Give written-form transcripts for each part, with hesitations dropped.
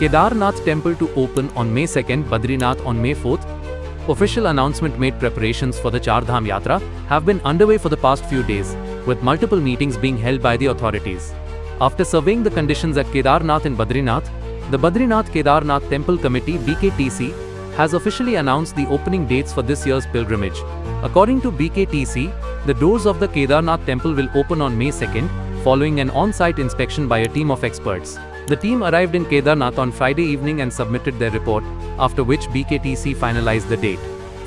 Kedarnath Temple to open on May 2nd, Badrinath on May 4th. Official announcement made preparations for the Char Dham Yatra have been underway for the past few days, with multiple meetings being held by the authorities. After surveying the conditions at Kedarnath and Badrinath, the Badrinath Kedarnath Temple Committee (BKTC) has officially announced the opening dates for this year's pilgrimage. According to BKTC, the doors of the Kedarnath Temple will open on May 2nd, following an on-site inspection by a team of experts. The team arrived in Kedarnath on Friday evening and submitted their report, after which BKTC finalized the date.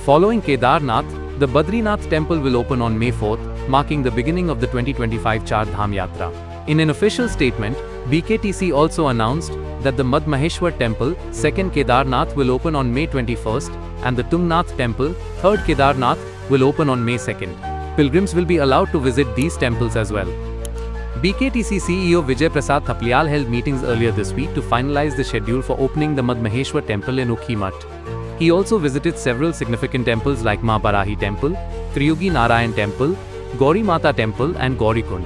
Following Kedarnath, the Badrinath Temple will open on May 4th, marking the beginning of the 2025 Char Dham Yatra. In an official statement, BKTC also announced that the Mad Maheshwar Temple, 2nd Kedarnath, will open on May 21st, and the Tungnath Temple, 3rd Kedarnath, will open on May 2nd. Pilgrims will be allowed to visit these temples as well. BKTC CEO Vijay Prasad Thaplyal held meetings earlier this week to finalize the schedule for opening the Mad Maheshwar Temple in Ukhi Mutt. He also visited several significant temples like Ma Barahi Temple, Triyugi Narayan Temple, Gauri Mata Temple and Gauri Kund.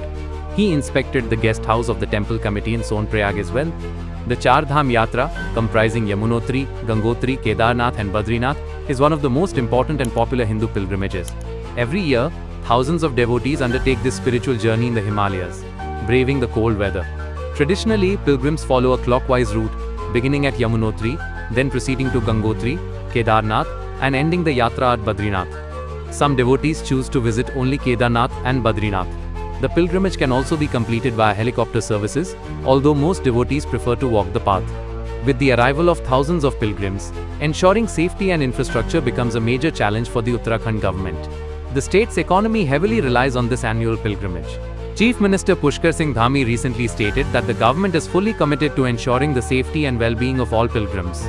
He inspected the guest house of the temple committee in Sonprayag as well. The Char Dham Yatra, comprising Yamunotri, Gangotri, Kedarnath and Badrinath, is one of the most important and popular Hindu pilgrimages. Every year, thousands of devotees undertake this spiritual journey in the Himalayas, braving the cold weather. Traditionally, pilgrims follow a clockwise route, beginning at Yamunotri, then proceeding to Gangotri, Kedarnath, and ending the yatra at Badrinath. Some devotees choose to visit only Kedarnath and Badrinath. The pilgrimage can also be completed via helicopter services, although most devotees prefer to walk the path. With the arrival of thousands of pilgrims, ensuring safety and infrastructure becomes a major challenge for the Uttarakhand government. The state's economy heavily relies on this annual pilgrimage. Chief Minister Pushkar Singh Dhami recently stated that the government is fully committed to ensuring the safety and well-being of all pilgrims.